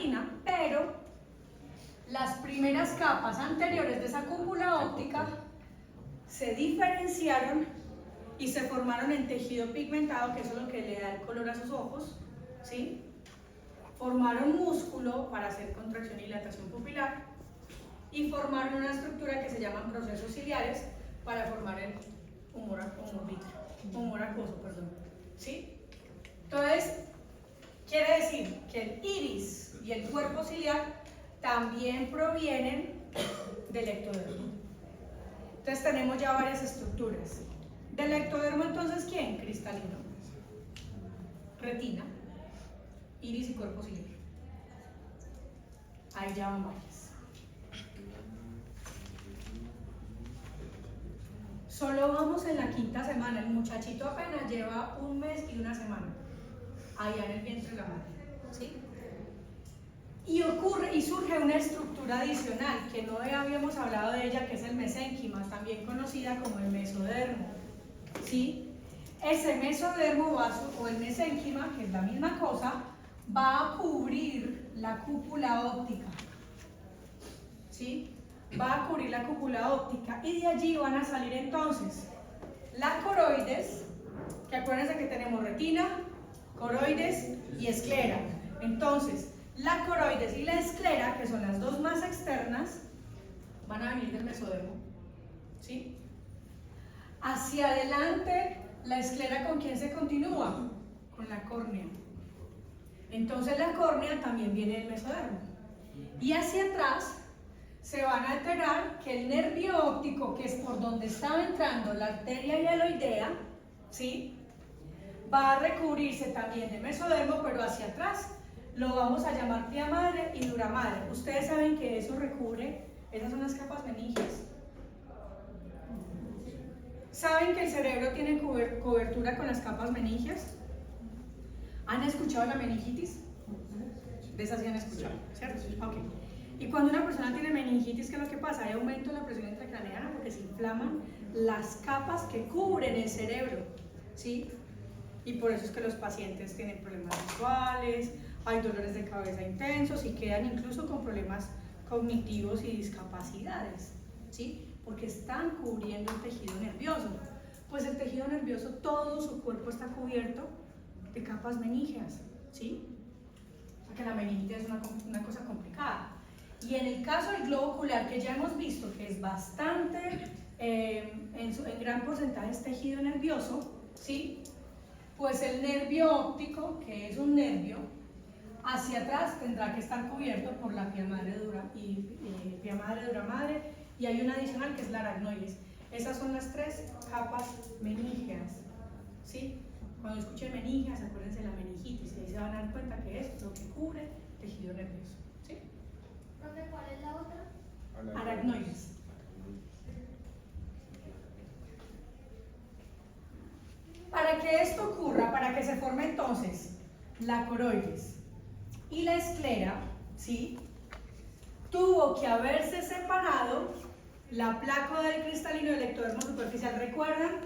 retina, pero las primeras capas anteriores de esa cúpula óptica se diferenciaron y se formaron en tejido pigmentado, que eso es lo que le da el color a sus ojos, ¿sí? Formaron músculo para hacer contracción y dilatación pupilar y formaron una estructura que se llaman procesos ciliares para formar el humor acuoso, ¿sí? Entonces, quiere decir que el iris y el cuerpo ciliar también provienen del ectodermo. Entonces tenemos ya varias estructuras. Del ectodermo, entonces, ¿quién? Cristalino, retina, iris y cuerpo ciliar. Ahí ya van varias. Solo vamos en la quinta semana. El muchachito apenas lleva 1 mes y 1 semana allá en el vientre de la madre, ¿sí? Y surge una estructura adicional que no habíamos hablado de ella, que es el mesénquima, también conocida como el mesodermo, ¿sí? Ese mesodermo o el mesénquima, que es la misma cosa, va a cubrir la cúpula óptica, ¿sí? Va a cubrir la cúpula óptica y de allí van a salir entonces la coroides, que acuérdense que tenemos retina, coroides y esclera. Entonces, la coroides y la esclera, que son las dos más externas, van a venir del mesodermo, ¿sí? Hacia adelante, la esclera, ¿con quién se continúa? Con la córnea. Entonces la córnea también viene del mesodermo. Y hacia atrás se van a alterar que el nervio óptico, que es por donde estaba entrando la arteria hialoidea, ¿sí? Va a recubrirse también de mesodermo, pero hacia atrás lo vamos a llamar pia madre y dura madre. Ustedes saben que eso recubre, esas son las capas meninges. ¿Saben que el cerebro tiene cobertura con las capas meninges? ¿Han escuchado la meningitis? De esas sí han escuchado, ¿cierto? Ok. Y cuando una persona tiene meningitis, ¿qué es lo que pasa? Hay aumento en la presión intracraneana porque se inflaman las capas que cubren el cerebro, ¿sí? Y por eso es que los pacientes tienen problemas visuales, hay dolores de cabeza intensos y quedan incluso con problemas cognitivos y discapacidades, ¿sí? Porque están cubriendo el tejido nervioso. Pues el tejido nervioso, todo su cuerpo está cubierto de capas meníngeas, ¿sí? O sea que la meningitis es una cosa complicada. Y en el caso del globo ocular, que ya hemos visto que es bastante, en gran porcentaje es tejido nervioso, ¿sí? Pues el nervio óptico, que es un nervio, hacia atrás tendrá que estar cubierto por la pia madre dura madre, y hay una adicional que es la aracnoides. Esas son las 3 capas meníngeas, ¿sí? Cuando escuchen meningias, acuérdense de la meningitis, y ahí se van a dar cuenta que es lo que cubre tejido nervioso, ¿sí? ¿Profe, cuál es la otra? Aracnoides. Para que esto ocurra, para que se forme entonces la coroides y la esclera, ¿sí? Tuvo que haberse separado la placa del cristalino del ectodermo superficial. ¿Recuerdan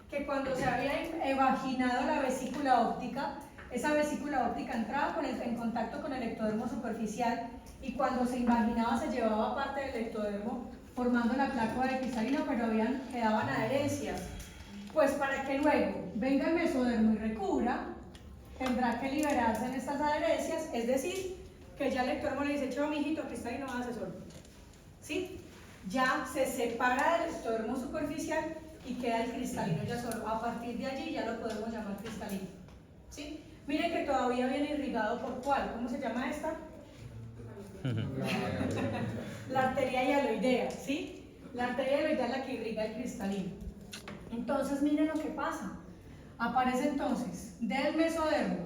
que cuando se había evaginado la vesícula óptica, esa vesícula óptica entraba en contacto con el ectodermo superficial y cuando se invaginaba se llevaba parte del ectodermo formando la placa del cristalino, pero quedaban adherencias? Pues para que luego venga el mesodermo y recubra, tendrá que liberarse en estas adherencias, es decir, que ya el ectodermo le dice: chao, mijito, aquí está y no hace solo, ¿sí? Ya se separa del ectodermo superficial y queda el cristalino ya solo. A partir de allí ya lo podemos llamar cristalino, ¿sí? Miren que todavía viene irrigado por ¿cuál? ¿Cómo se llama esta? La arteria hialoidea, ¿sí? La arteria hialoidea es la que irriga el cristalino. Entonces miren lo que pasa. Aparece entonces del mesodermo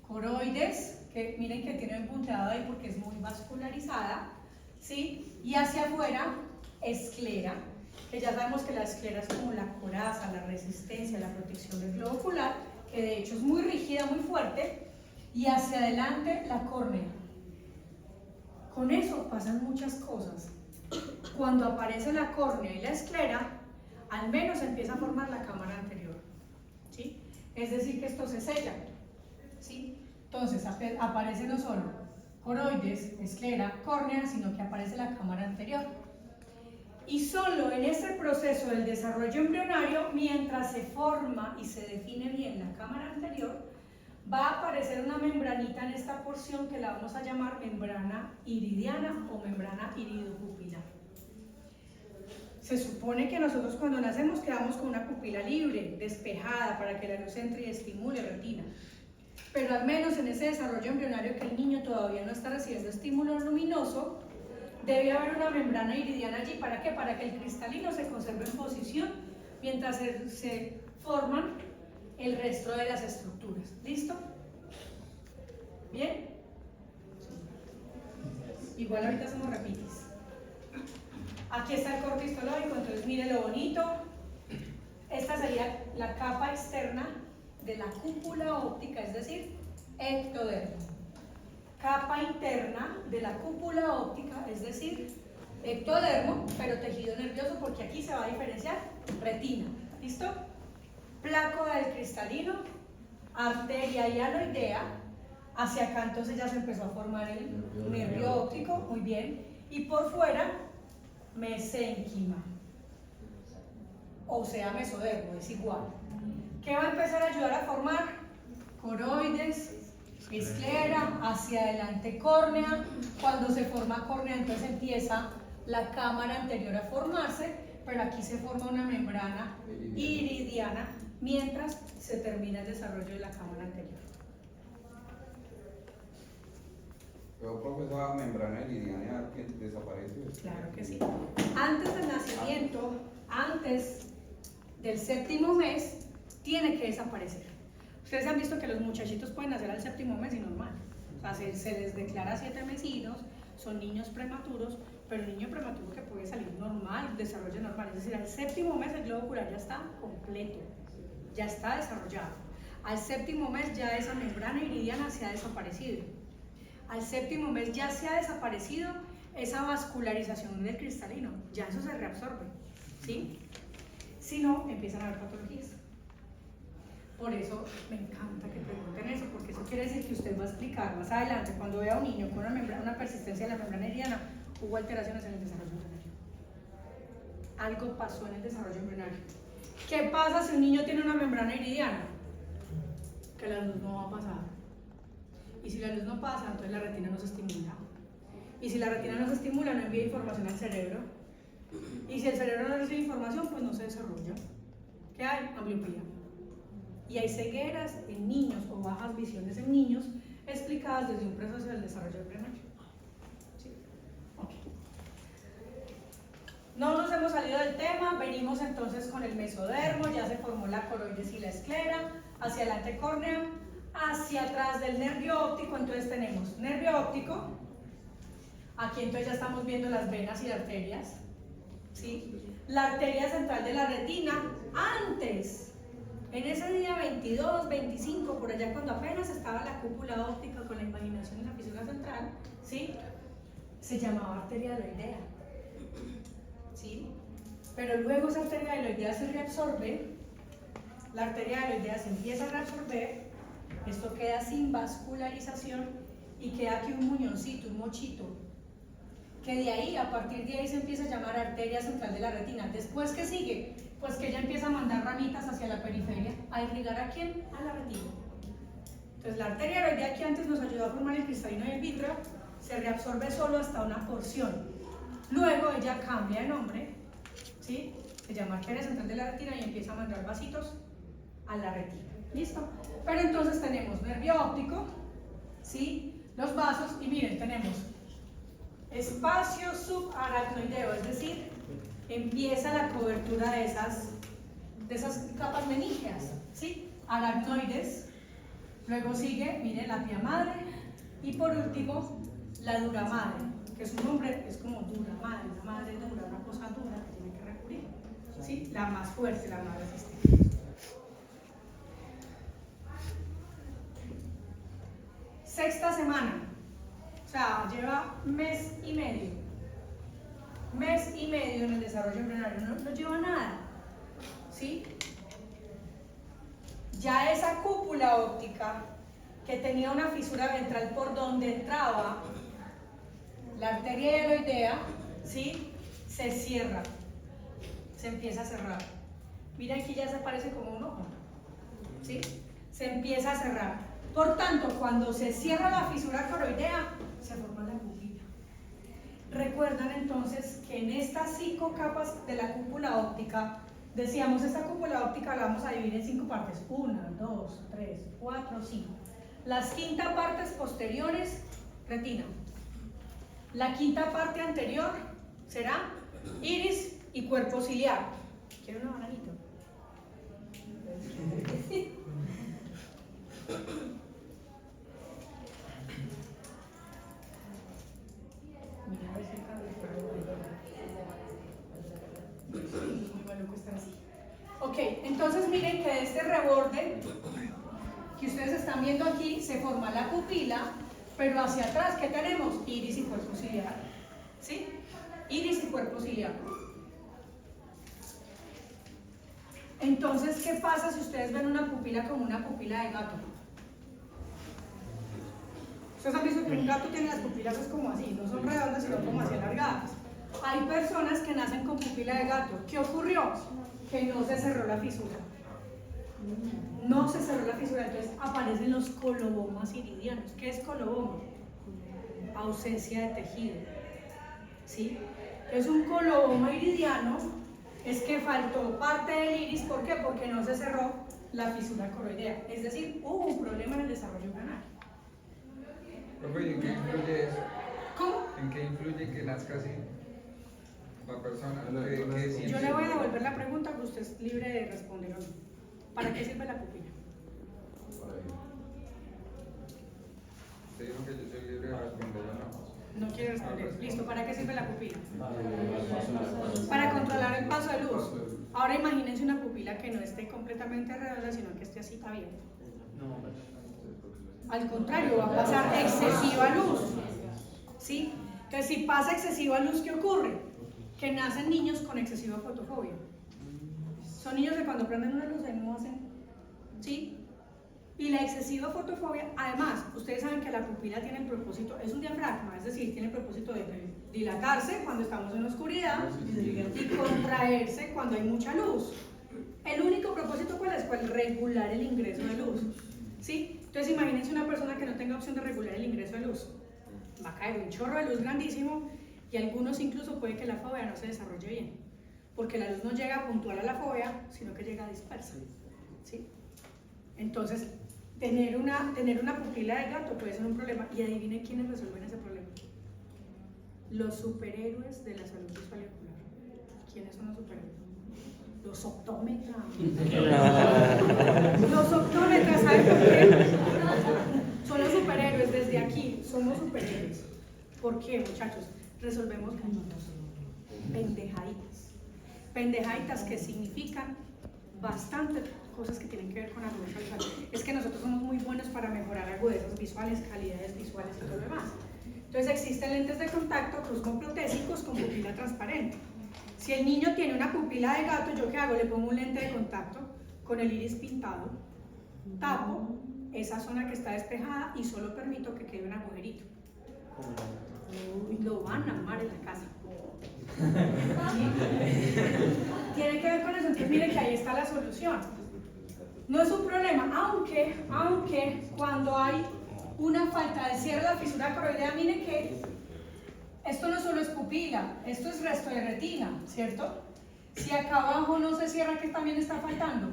coroides, que miren que tiene un punteado ahí porque es muy vascularizada, ¿sí? Y hacia afuera esclera, que ya sabemos que la esclera es como la coraza, la resistencia, la protección del globo ocular, que de hecho es muy rígida, muy fuerte, y hacia adelante la córnea. Con eso pasan muchas cosas. Cuando aparece la córnea y la esclera, al menos empieza a formar la cámara anterior, ¿sí? Es decir, que esto se sella, ¿sí? Entonces aparece no solo coroides, esclera, córnea, sino que aparece la cámara anterior. Y solo en ese proceso del desarrollo embrionario, mientras se forma y se define bien la cámara anterior, va a aparecer una membranita en esta porción que la vamos a llamar membrana iridiana o membrana iridopupilar. Se supone que nosotros cuando nacemos quedamos con una pupila libre, despejada, para que la luz entre y estimule retina. Pero al menos en ese desarrollo embrionario que el niño todavía no está recibiendo estímulo luminoso, debe haber una membrana iridiana allí. ¿Para qué? Para que el cristalino se conserve en posición mientras se forman el resto de las estructuras. ¿Listo? ¿Bien? Igual ahorita hacemos repites. Aquí está el corte histológico, entonces mire lo bonito. Esta sería la capa externa de la cúpula óptica, es decir, ectodermo. Capa interna de la cúpula óptica, es decir, ectodermo, pero tejido nervioso, porque aquí se va a diferenciar retina. ¿Listo? Plácoda del cristalino, arteria hialoidea. Hacia acá entonces ya se empezó a formar el nervio óptico, muy bien. Y por fuera, mesénquima, o sea, mesodermo, es igual. ¿Qué va a empezar a ayudar a formar? Coroides, esclera, hacia adelante córnea. Cuando se forma córnea, entonces empieza la cámara anterior a formarse, pero aquí se forma una membrana iridiana mientras se termina el desarrollo de la cámara anterior. Pero profesora, membrana iridiana que desaparece. Claro que sí. Antes del nacimiento, antes del séptimo mes, tiene que desaparecer. Ustedes han visto que los muchachitos pueden nacer al séptimo mes y normal. O sea, se les declara 7 mesinos, son niños prematuros, pero el niño prematuro que puede salir normal, desarrollo normal. Es decir, al séptimo mes el globo ocular ya está completo, ya está desarrollado. Al séptimo mes ya esa membrana iridiana se ha desaparecido. Al séptimo mes ya se ha desaparecido esa vascularización del cristalino, ya eso se reabsorbe, ¿sí? Si no, empiezan a haber patologías. Por eso me encanta que pregunten eso, porque eso quiere decir que usted va a explicar más adelante, cuando vea a un niño con una persistencia de la membrana iridiana, hubo alteraciones en el desarrollo embrionario. Algo pasó en el desarrollo embrionario. ¿Qué pasa si un niño tiene una membrana iridiana? Que la luz no va a pasar. Y si la luz no pasa, entonces la retina no se estimula. Y si la retina no se estimula, no envía información al cerebro. Y si el cerebro no recibe información, pues no se desarrolla. ¿Qué hay? Ambliopía. Y hay cegueras en niños o bajas visiones en niños explicadas desde un proceso del desarrollo embrionario. ¿Sí? Ok. No nos hemos salido del tema, venimos entonces con el mesodermo, ya se formó la coroides y la esclera, hacia adelante córnea, hacia atrás del nervio óptico, entonces tenemos nervio óptico, aquí entonces ya estamos viendo las venas y las arterias, ¿sí? La arteria central de la retina, antes, en ese día 22, 25, por allá cuando apenas estaba la cúpula óptica con la imaginación en la fisura central, ¿sí? Se llamaba arteria hialoidea, ¿sí? Pero luego esa arteria hialoidea se reabsorbe, la arteria hialoidea se empieza a reabsorber, esto queda sin vascularización y queda aquí un muñoncito, un mochito, que de ahí, a partir de ahí se empieza a llamar arteria central de la retina. Después, ¿qué sigue? Pues que ella empieza a mandar ramitas hacia la periferia, ¿a irrigar a quién? A la retina. Entonces la arteria hialoidea que antes nos ayudó a formar el cristalino y el vítreo, se reabsorbe solo hasta una porción. Luego ella cambia de nombre, ¿sí? Se llama arteria central de la retina y empieza a mandar vasitos a la retina. ¿Listo? Pero entonces tenemos nervio óptico, ¿sí? Los vasos, y miren, tenemos espacio subaracnoideo, es decir, empieza la cobertura de esas capas meningeas, ¿sí? Aracnoides, luego sigue, miren, la pía madre, y por último, la dura madre, que su nombre es como dura madre, la madre dura, una cosa dura que tiene que recurrir, ¿sí? La más fuerte, la más resistente. Sexta semana, o sea, lleva mes y medio en el desarrollo embrionario, no lleva nada, ¿sí? Ya esa cúpula óptica que tenía una fisura ventral por donde entraba La arteria hialoidea, ¿sí? Se cierra, se empieza a cerrar. Mira, aquí ya se parece como un ojo, ¿sí? Se empieza a cerrar. Por tanto, cuando se cierra la fisura coroidea, se forma la pupila. Recuerdan entonces que en estas 5 capas de la cúpula óptica, decíamos, esta cúpula óptica la vamos a dividir en 5 partes. 1, 2, 3, 4, 5. Las 5 partes posteriores, retina. La 5 parte anterior será iris y cuerpo ciliar. ¿Quiere una bananita? Mira, a ver si el así. Ok, entonces miren que de este reborde que ustedes están viendo aquí se forma la pupila, pero hacia atrás, ¿qué tenemos? Iris y cuerpo ciliar. ¿Sí? Iris y cuerpo ciliar. Entonces, ¿qué pasa si ustedes ven una pupila como una pupila de gato? Ustedes han visto que un gato tiene las pupilas es como así, no son redondas sino como así alargadas. Hay personas que nacen con pupila de gato. ¿Qué ocurrió? Que no se cerró la fisura. No se cerró la fisura, entonces aparecen los colobomas iridianos. ¿Qué es coloboma? Ausencia de tejido. ¿Sí? Es un coloboma iridiano, es que faltó parte del iris. ¿Por qué? Porque no se cerró la fisura coroidea. Es decir, hubo un problema en el desarrollo canal. Profe, ¿en qué influye eso? ¿Cómo? ¿En qué influye que nazca así la persona? Yo le voy a devolver la pregunta, pero usted es libre de responder o no. ¿Para qué sirve la pupila? Usted dijo que yo soy libre de responder o no. No quiere responder. Listo, ¿para qué sirve la pupila? Para controlar el paso de luz. Ahora imagínense una pupila que no esté completamente redonda, sino que esté así abierta. Al contrario, va a pasar excesiva luz. ¿Sí? Entonces, si pasa excesiva luz, ¿qué ocurre? Que nacen niños con excesiva fotofobia. Son niños que cuando prenden una luz ahí no hacen. ¿Sí? Y la excesiva fotofobia, además, ustedes saben que la pupila tiene el propósito, es un diafragma, es decir, tiene el propósito de dilatarse cuando estamos en la oscuridad y contraerse cuando hay mucha luz. El único propósito, ¿cuál es? Pues regular el ingreso de luz. ¿Sí? Entonces imagínense una persona que no tenga opción de regular el ingreso de luz. Va a caer un chorro de luz grandísimo y algunos incluso puede que la fobia no se desarrolle bien, porque la luz no llega puntual a la fobia, sino que llega dispersa. ¿Sí? Entonces, tener una pupila de gato puede ser un problema. Y adivinen quiénes resuelven ese problema. Los superhéroes de la salud visual y ocular. ¿Quiénes son los superhéroes? Los optómetras. Los optómetras, ¿saben por qué? Son los superhéroes. Desde aquí somos superhéroes. ¿Por qué, muchachos? Resolvemos pendejaditas. Pendejaditas que significan bastante cosas que tienen que ver con agudeza visual. Es que nosotros somos muy buenos para mejorar agudezas visuales, calidades visuales y todo lo demás. Entonces existen lentes de contacto cruzcoprotésicos con pupila transparente. Si el niño tiene una pupila de gato, ¿yo qué hago? Le pongo un lente de contacto con el iris pintado, tapo esa zona que está despejada y solo permito que quede un agujerito. Lo van a amar en la casa. ¿Sí? Tiene que ver con eso. Entonces miren que ahí está la solución. No es un problema, aunque cuando hay una falta de cierre de la fisura coroidea, miren que esto no solo es pupila, esto es resto de retina, ¿cierto? Si acá abajo no se cierra, ¿qué también está faltando?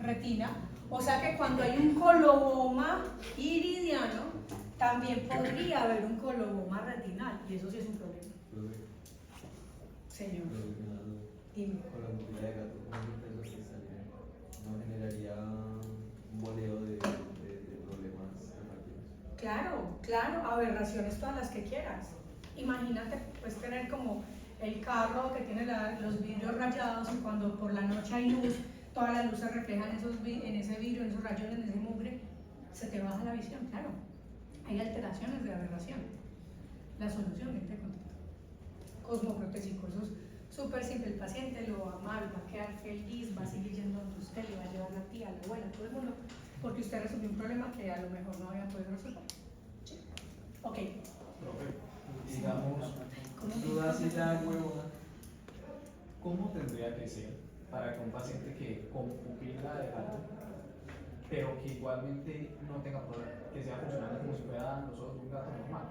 Retina. O sea que cuando hay un coloboma iridiano, también podría haber un coloboma retinal, y eso sí es un problema. Señor. Dime. Con la pupila de gato, ¿cómo se cristaliza? ¿No generaría un boleo de problemas hematógenos? Claro, aberraciones todas las que quieras. Imagínate, puedes tener como el carro que tiene los vidrios rayados y cuando por la noche hay luz, toda la luz se refleja en ese vidrio, en esos rayones, en ese mugre, se te baja la visión, claro. Hay alteraciones de aberración. La solución es de contacto. Cosmoprotésico, eso es súper simple. El paciente lo va a amar, va a quedar feliz, va a seguir yendo donde usted, le va a llevar la tía, la abuela, todo el mundo, porque usted resolvió un problema que a lo mejor no había podido resolver. ¿Sí? Ok. Y ahora sí ya huevona. ¿Cómo tendría que ser para que un paciente que con pupila de gato, pero que igualmente no tenga problema, que sea funcional como si fuera nosotros un gato normal?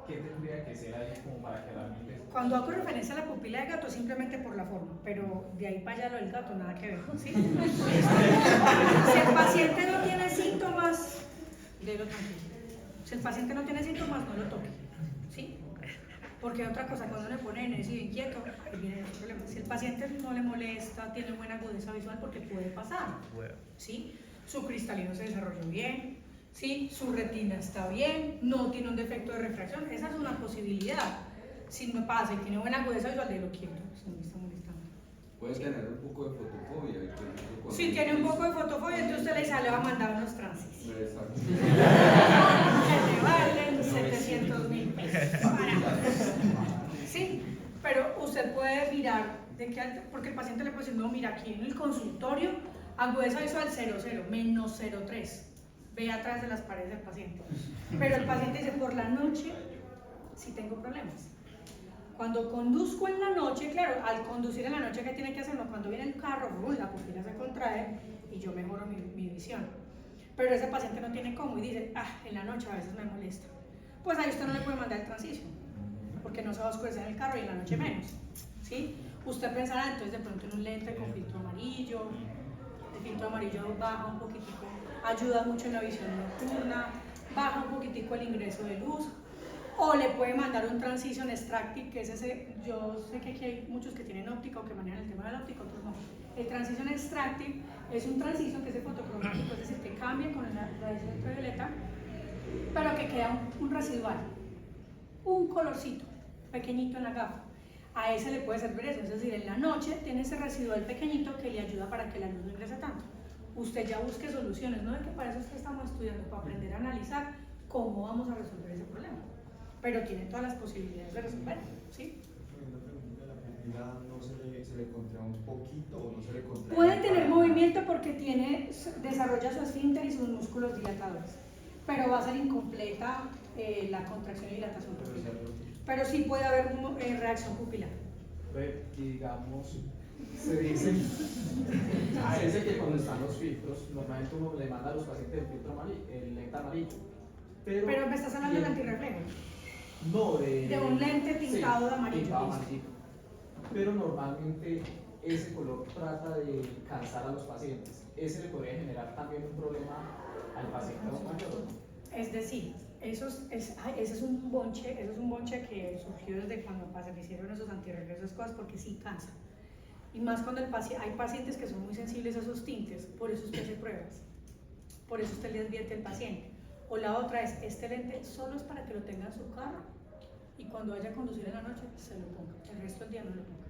¿Qué tendría que ser ahí como para que realmente... Cuando hago referencia a la pupila de gato, simplemente por la forma, pero de ahí para allá lo del gato, nada que ver, ¿sí? Si el paciente no tiene síntomas, délo tranquilo. Si el paciente no tiene síntomas, no lo toque, ¿sí? Porque otra cosa, cuando le pone necio inquieto, ahí viene el problema. Si el paciente no le molesta, tiene buena agudeza visual, porque puede pasar, ¿sí? Su cristalino se desarrolló bien, ¿sí? Su retina está bien, no tiene un defecto de refracción, esa es una posibilidad. Si no pasa y tiene buena agudeza visual, de lo quieto, se me está molestando. Puede tener un poco de fotofobia. Si tiene un poco de fotofobia, entonces usted le dice, le va a mandar unos transis. Exacto. Que te valen 700.000 pesos. Sí, pero usted puede mirar, porque el paciente le puede decir, no, mira, aquí en el consultorio, agudeza visual 0,0, menos 0,3. Ve atrás de las paredes del paciente. Pero el paciente dice, por la noche, sí tengo problemas. Cuando conduzco en la noche, claro, al conducir en la noche, ¿qué tiene que hacer? No, cuando viene el carro, la pupila se contrae y yo mejoro mi visión. Pero ese paciente no tiene cómo y dice, en la noche a veces me molesta. Pues ahí usted no le puede mandar el transicio, porque no se va a oscurecer en el carro y en la noche menos, ¿sí? Usted pensará entonces de pronto en un lente con filtro amarillo. El filtro amarillo baja un poquitico, ayuda mucho en la visión nocturna, baja un poquitico el ingreso de luz. O le puede mandar un transition extractive, que es ese, yo sé que aquí hay muchos que tienen óptica o que manejan el tema de la óptica, otros no. El transition extractive es un transition que es el fotocromático, es decir, que cambia con la radiación ultravioleta, pero que queda un residual, un colorcito pequeñito en la gafa. A ese le puede servir eso, es decir, en la noche tiene ese residual pequeñito que le ayuda para que la luz no ingrese tanto. Usted ya busque soluciones, no es que para eso es que estamos estudiando, para aprender a analizar cómo vamos a resolver ese problema. Pero tiene todas las posibilidades de resolver, ¿sí? ¿La pupila no se le contrae un poquito o no se le contrae? Puede tener movimiento porque desarrolla su esfínter y sus músculos dilatadores, pero va a ser incompleta la contracción y dilatación pupilar. Pero sí puede haber reacción pupilar. Y digamos, se dice que cuando están los filtros, normalmente uno le manda a los pacientes el filtro amarillo, el lente amarillo. Pero me estás hablando del antirreflejo. No, de un lente pintado de amarillo. Pintado amarillo. Pero normalmente ese color trata de cansar a los pacientes. Ese le podría generar también un problema al paciente mayor. Es decir, ese es un bonche que surgió desde cuando se hicieron esos antirreflejos, esas cosas, porque sí cansa. Y más cuando hay pacientes que son muy sensibles a esos tintes, por eso usted hace pruebas, por eso usted le advierte al paciente. O la otra es, este lente solo es para que lo tenga en su carro y cuando vaya a conducir en la noche se lo ponga, el resto del día no lo ponga.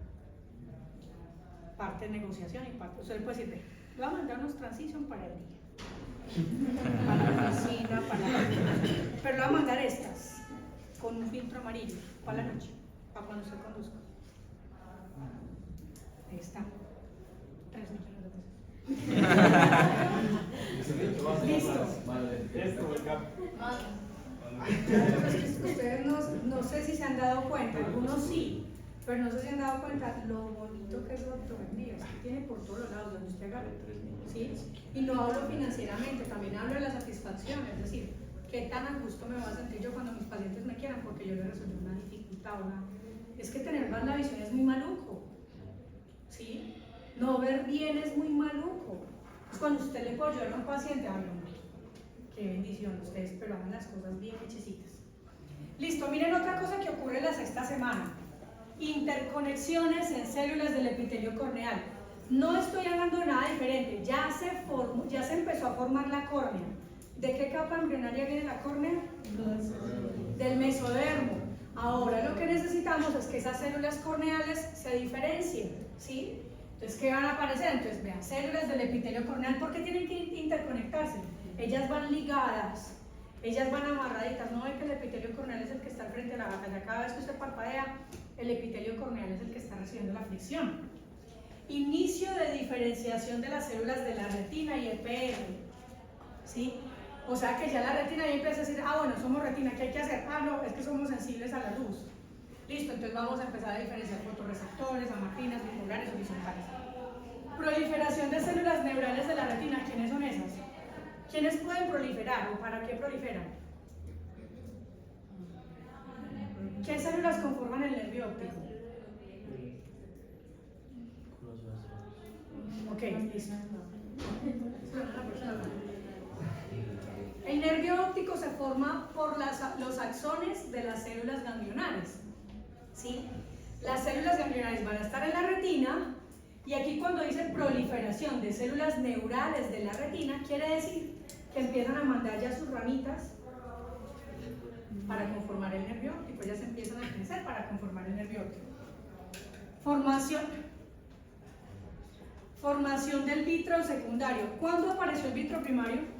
Parte de negociación y parte, usted le puede decir, le voy a mandar unos transition para el día, para la oficina, pero le voy a mandar estas, con un filtro amarillo, para la noche, para cuando usted conduzca. Ahí está, 3 millones de pesos. Listo. Ustedes no sé si se han dado cuenta, algunos sí, pero no sé si han dado cuenta lo bonito que es la optometría, es que tiene por todos los lados donde usted agarre, ¿sí? Y no hablo financieramente, también hablo de la satisfacción, es decir, qué tan a gusto me voy a sentir yo cuando mis pacientes me quieran porque yo les resolví una dificultad, es que tener mal la visión es muy maluco, ¿sí? No ver bien es muy maluco. Es cuando usted le puede ayudar a un paciente, ay, hombre, qué bendición ustedes, pero hagan las cosas bien hechecitas. Listo, miren otra cosa que ocurre la sexta semana. Interconexiones en células del epitelio corneal. No estoy hablando de nada diferente, ya se empezó a formar la córnea. ¿De qué capa embrionaria viene la córnea? Del mesodermo. Ahora lo que necesitamos es que esas células corneales se diferencien, ¿sí? Entonces, ¿qué van a aparecer? Entonces, vean, células del epitelio corneal, ¿por qué tienen que interconectarse? Ellas van ligadas, ellas van amarraditas. No ve que el epitelio corneal es el que está al frente de la batalla. Cada vez que usted parpadea, el epitelio corneal es el que está recibiendo la fricción. Inicio de diferenciación de las células de la retina y EPR, ¿sí? O sea que ya la retina ya empieza a decir, bueno, somos retina, ¿qué hay que hacer? No, es que somos sensibles a la luz. Listo, entonces vamos a empezar a diferenciar fotorreceptores, amacrinas, bipolares, horizontales. Proliferación de células neurales de la retina, ¿quiénes son esas? ¿Quiénes pueden proliferar o para qué proliferan? ¿Qué células conforman el nervio óptico? Ok, listo. El nervio óptico se forma por los axones de las células ganglionares. ¿Sí? Las células ganglionares van a estar en la retina y aquí cuando dice proliferación de células neurales de la retina, quiere decir que empiezan a mandar ya sus ramitas para conformar el nervio óptico, ya se empiezan a crecer para conformar el nervio óptico. Formación del vítreo secundario. ¿Cuándo apareció el vítreo primario?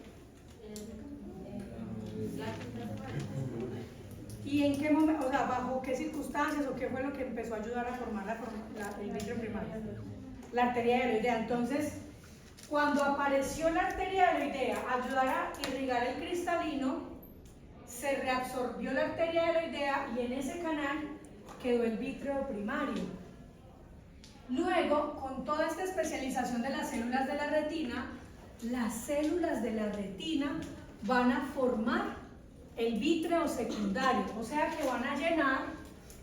¿Y en qué momento, o sea, bajo qué circunstancias o qué fue lo que empezó a ayudar a formar el vítreo primario? La arteria hialoidea. Entonces, cuando apareció la arteria hialoidea a ayudar a irrigar el cristalino, se reabsorbió la arteria hialoidea y en ese canal quedó el vítreo primario. Luego, con toda esta especialización de las células de la retina, las células de la retina van a formar el vítreo secundario, o sea que van a llenar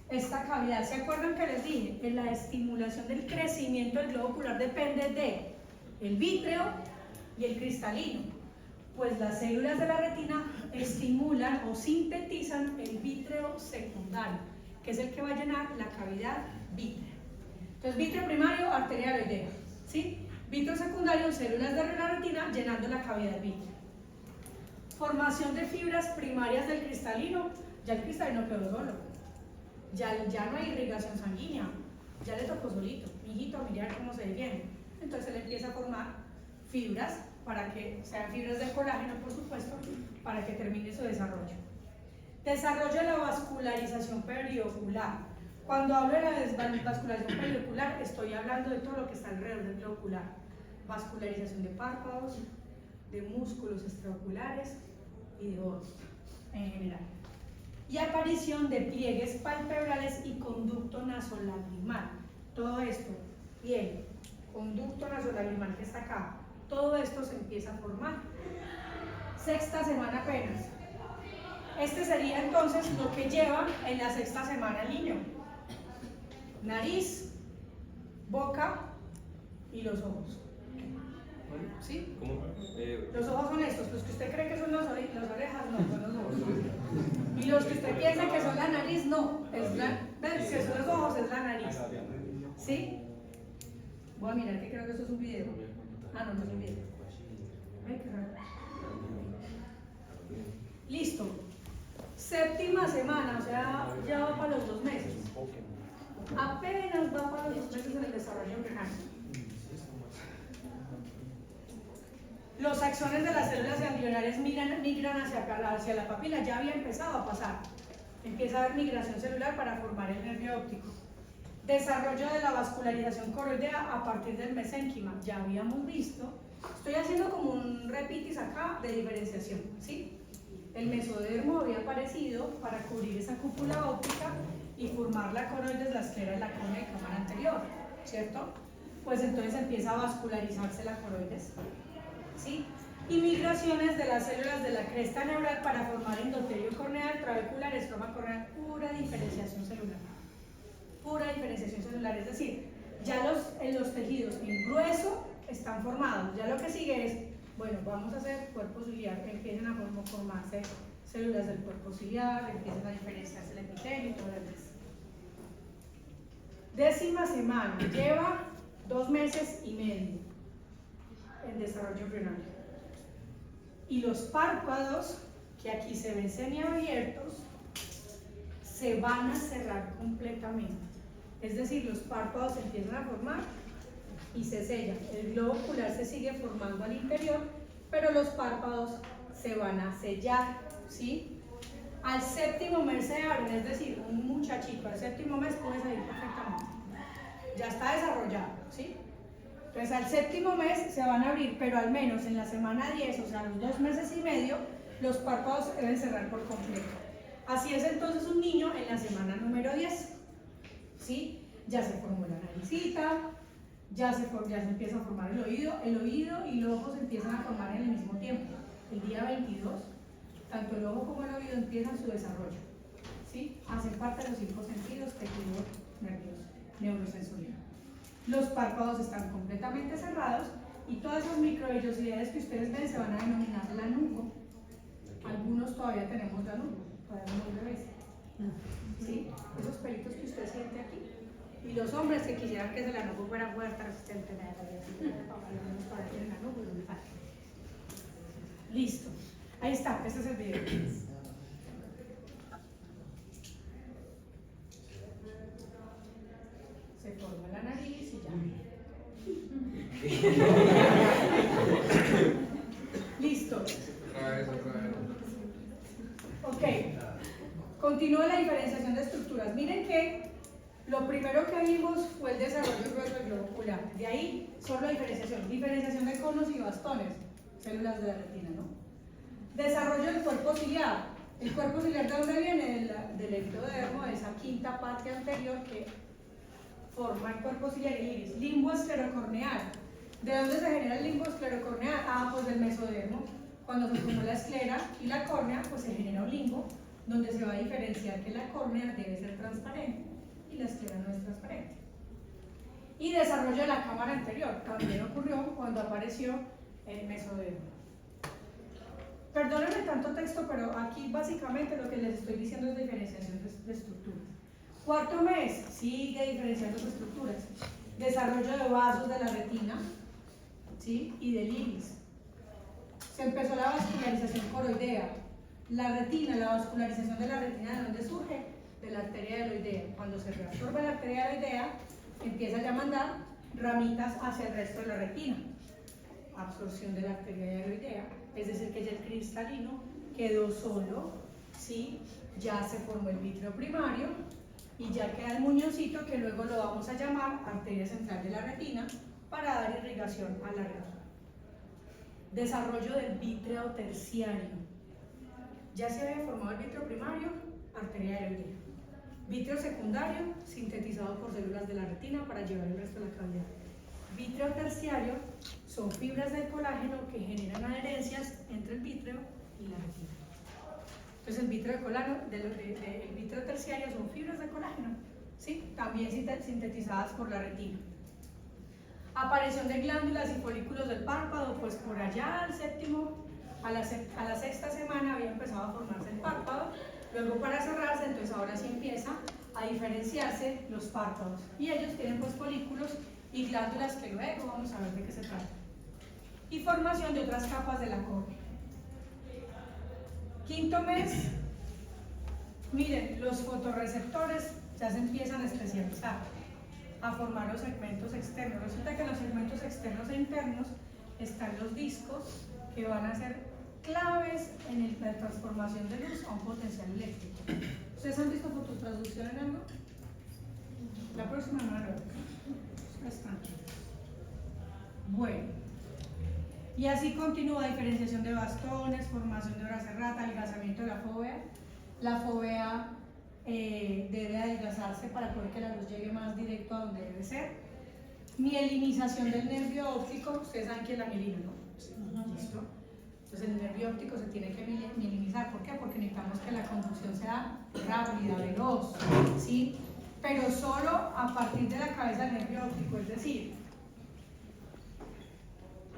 esta cavidad. ¿Se acuerdan que les dije? Que la estimulación del crecimiento del globo ocular depende de el vítreo y el cristalino. Pues las células de la retina estimulan o sintetizan el vítreo secundario, que es el que va a llenar la cavidad vítrea. Entonces, vítreo primario, arteria hialoidea, ¿sí? Vítreo secundario, células de la retina llenando la cavidad vítrea. Formación de fibras primarias del cristalino. Ya el cristalino quedó solo. Ya no hay irrigación sanguínea. Ya le tocó solito. Mijito, mirar cómo se defiende. Entonces él empieza a formar fibras para que sean fibras del colágeno, por supuesto, para que termine su desarrollo. Desarrollo de la vascularización periocular. Cuando hablo de la vascularización periocular, estoy hablando de todo lo que está alrededor del globo ocular. Vascularización de párpados, de músculos extraoculares y de ojos en general. Y aparición de pliegues palpebrales y conducto nasolagrimal. Todo esto, piel, conducto nasolagrimal que está acá, todo esto se empieza a formar. Sexta semana apenas. Este sería entonces lo que lleva en la sexta semana el niño. Nariz, boca y los ojos. ¿Sí? ¿Cómo? Los ojos son estos, los que usted cree que son las orejas, no, son los ojos. Y los que usted piensa que son la nariz, no, ¿ves? Que son los ojos, es la nariz. ¿Sí? Voy a mirar que creo que eso es un video. Ah, no, no es un video. Ay, qué raro. Listo. Séptima semana, o sea, ya va para los 2 meses. Apenas va para los 2 meses en el desarrollo embrionario. Los axones de las células ganglionares migran hacia la papila, ya había empezado a pasar. Empieza a haber migración celular para formar el nervio óptico. Desarrollo de la vascularización coroidea a partir del mesénquima, ya habíamos visto. Estoy haciendo como un repitis acá de diferenciación, ¿sí? El mesodermo había aparecido para cubrir esa cúpula óptica y formar la coroides, la esclera de la córnea de cámara anterior, ¿cierto? Pues entonces empieza a vascularizarse la coroides, ¿sí? Y migraciones de las células de la cresta neural para formar endotelio corneal, trabecular, estroma corneal, pura diferenciación celular. Pura diferenciación celular, es decir, ya en los tejidos en grueso están formados. Ya lo que sigue es, bueno, vamos a hacer cuerpo ciliar, que empiecen a formarse células del cuerpo ciliar, empiezan a diferenciarse el epitelio y todo lo demás. 10ª semana, lleva 2 meses y medio en desarrollo embrionario. Y los párpados, que aquí se ven semiabiertos, se van a cerrar completamente. Es decir, los párpados se empiezan a formar y se sellan. El globo ocular se sigue formando al interior, pero los párpados se van a sellar, ¿sí? Al 7º mes se abren, es decir, un muchachito al 7º mes puede salir perfectamente. Ya está desarrollado, ¿sí? Entonces al 7º mes se van a abrir, pero al menos en la semana 10, o sea, los 2 meses y medio, los párpados deben cerrar por completo. Así es entonces un niño en la semana número 10. ¿sí? Ya se formó la naricita, ya se empieza a formar el oído y los ojos empiezan a formar en el mismo tiempo. El día 22, tanto el ojo como el oído empiezan su desarrollo, ¿sí? Hacen parte de los 5 sentidos, tejido nervioso, neurosensorial. Los párpados están completamente cerrados y todas esas microvellosidades que ustedes ven se van a denominar lanugo. Algunos todavía tenemos lanugo, todavía no lo ves. ¿Sí? Esos pelitos que usted siente aquí. Y los hombres que quisieran que ese lanugo fuera fuerte, resistente, algunos todavía tienen lanugo y no falta. Listo. Ahí está, este es el video. Se forma la nariz y ya. Listo. Otra vez. Ok. Continúa la diferenciación de estructuras. Miren que lo primero que vimos fue el desarrollo grueso del globo ocular. De ahí solo diferenciación. Diferenciación de conos y bastones, células de la retina, ¿no? Desarrollo del cuerpo ciliar. ¿El cuerpo ciliar de dónde viene? Del ectodermo, de esa quinta parte anterior que forma el cuerpo ciliar y el iris. Limbo esclerocorneal. ¿De dónde se genera el limbo esclerocorneal? Pues del mesodermo. Cuando se formó la esclera y la córnea, pues se genera un limbo donde se va a diferenciar que la córnea debe ser transparente y la esclera no es transparente. Y desarrollo de la cámara anterior también ocurrió cuando apareció el mesodermo. Perdónenme tanto texto, pero aquí básicamente lo que les estoy diciendo es diferenciación de estructuras. Cuarto mes, sigue diferenciando de estructuras. Desarrollo de vasos de la retina, ¿sí? Y del iris. Se empezó la vascularización coroidea. La retina, la vascularización de la retina, ¿de dónde surge? De la arteria heloidea. Cuando se reabsorbe la arteria heloidea, empieza ya a mandar ramitas hacia el resto de la retina. Absorción de la arteria heloidea, es decir, que ya el cristalino quedó solo, ¿sí? Ya se formó el vítreo primario y ya queda el muñoncito que luego lo vamos a llamar arteria central de la retina para dar irrigación a la retina. Desarrollo del vítreo terciario. Ya se había formado el vítreo primario, arteria heloidea. Vítreo secundario, sintetizado por células de la retina para llevar el resto de la cavidad. Vítreo terciario son fibras del colágeno que generan adherencias entre el vítreo y la retina. Entonces el vítreo el vítreo terciario son fibras de colágeno, ¿sí? También sintetizadas por la retina. Aparición de glándulas y folículos del párpado, pues por allá a la sexta semana había empezado a formarse el párpado, luego para cerrarse, entonces ahora sí empieza a diferenciarse los párpados y ellos tienen pues folículos y glándulas que luego vamos a ver de qué se trata. Y formación de otras capas de la córnea. Quinto mes, miren, los fotorreceptores ya se empiezan a especializar, a formar los segmentos externos. Resulta que en los segmentos externos e internos están los discos que van a ser claves en la transformación de luz a un potencial eléctrico. ¿Ustedes han visto fototransducción en algo? La próxima semana lo ustedes tranquilos. Bueno, y así continúa diferenciación de bastones, formación de hora cerrada, adelgazamiento de la fóvea. La fóvea debe adelgazarse para poder que la luz llegue más directo a donde debe ser. Mielinización del nervio óptico, ustedes saben que es la mielina, ¿no? ¿Listo? Entonces el nervio óptico se tiene que mielinizar. ¿Por qué? Porque necesitamos que la conducción sea rápida, veloz, ¿sí? Pero solo a partir de la cabeza del nervio óptico, es decir,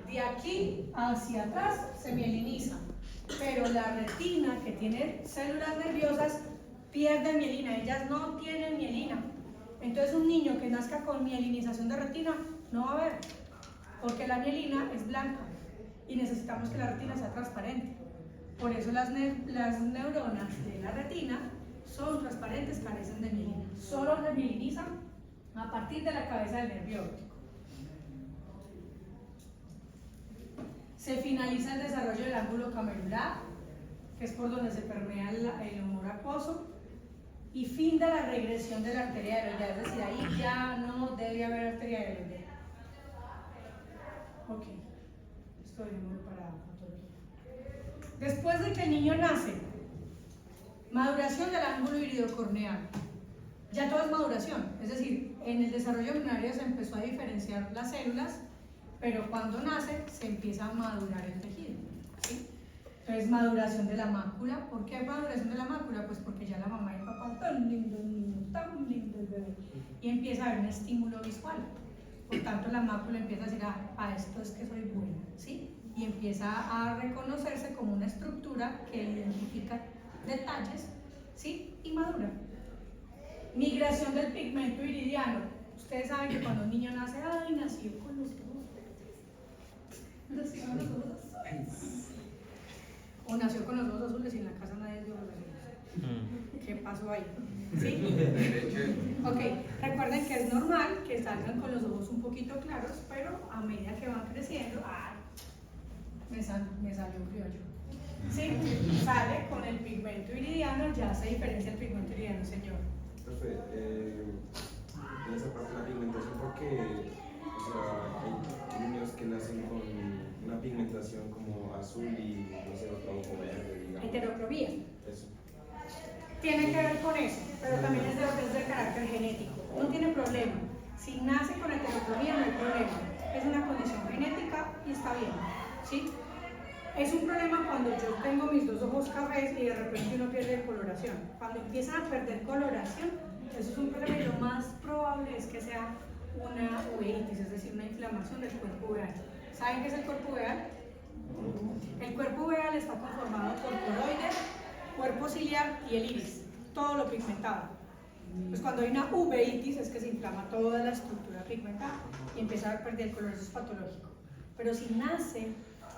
de aquí hacia atrás se mieliniza, pero la retina que tiene células nerviosas pierde mielina, ellas no tienen mielina. Entonces un niño que nazca con mielinización de retina no va a ver, porque la mielina es blanca y necesitamos que la retina sea transparente. Por eso las neuronas de la retina son transparentes, carecen de mielina. Solo se mielinizan a partir de la cabeza del nervio óptico. Se finaliza el desarrollo del ángulo camerular, que es por donde se permea el humor acuoso, y fin de la regresión de la arteria heloidea, es decir, ahí ya no debe haber arteria heloidea. Ok, esto dejémoslo para patología. Después de que el niño nace, maduración del ángulo iridocorneal. Ya todo es maduración, es decir, en el desarrollo embrionario se empezó a diferenciar las células, pero cuando nace se empieza a madurar el tejido, ¿sí? Entonces, maduración de la mácula. ¿Por qué maduración de la mácula? Pues porque ya la mamá y el papá, tan lindo el niño, tan lindo el bebé, y empieza a haber un estímulo visual. Por tanto, la mácula empieza a decir, a esto es que soy buena, ¿sí? Y empieza a reconocerse como una estructura que identifica detalles, ¿sí? Y madura. Migración del pigmento iridiano. Ustedes saben que cuando un niño nace, ¡ay, nació con los ojos verdes! Nació con los ojos azules. O nació con los ojos azules y en la casa nadie es de ojos azules. ¿Qué pasó ahí? ¿Sí? Ok, recuerden que es normal que salgan con los ojos un poquito claros, pero a medida que van creciendo, me salió un criollo. ¿Sí? Sale con el pigmento iridiano, ya se diferencia el pigmento iridiano, señor. Profe, en esa parte de la pigmentación, porque o sea, hay niños que nacen con una pigmentación como azul y no sé, otro ojo verde, digamos. Heterocromía. Eso. Tiene que ver con eso, pero también es de carácter genético. No tiene problema. Si nace con heterocromía no hay problema. Es una condición genética y está bien, ¿sí? Es un problema cuando yo tengo mis dos ojos cafés y de repente uno pierde coloración. Cuando empiezan a perder coloración, eso es un problema y lo más probable es que sea una uveitis, es decir, una inflamación del cuerpo uveal. ¿Saben qué es el cuerpo uveal? El cuerpo uveal está conformado por coroides, cuerpo ciliar y el iris, todo lo pigmentado. Pues cuando hay una uveitis es que se inflama toda la estructura pigmentada y empieza a perder el color, eso es patológico. Pero si nace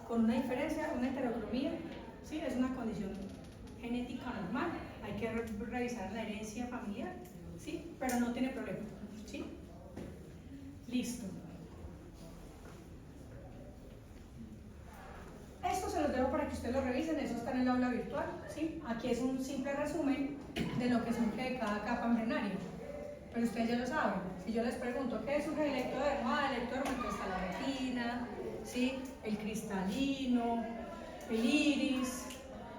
con una diferencia, una heterocromía, ¿sí? Es una condición genética normal, hay que revisar la herencia familiar, ¿sí? Pero no tiene problema, ¿sí? Listo. Esto se los dejo para que ustedes lo revisen, eso está en el aula virtual, ¿sí? Aquí es un simple resumen de lo que surge de cada capa embrionaria, pero ustedes ya lo saben. Si yo les pregunto, ¿qué surge del ectodermo? El ectodermo, entonces está la retina, ¿sí? El cristalino, el iris,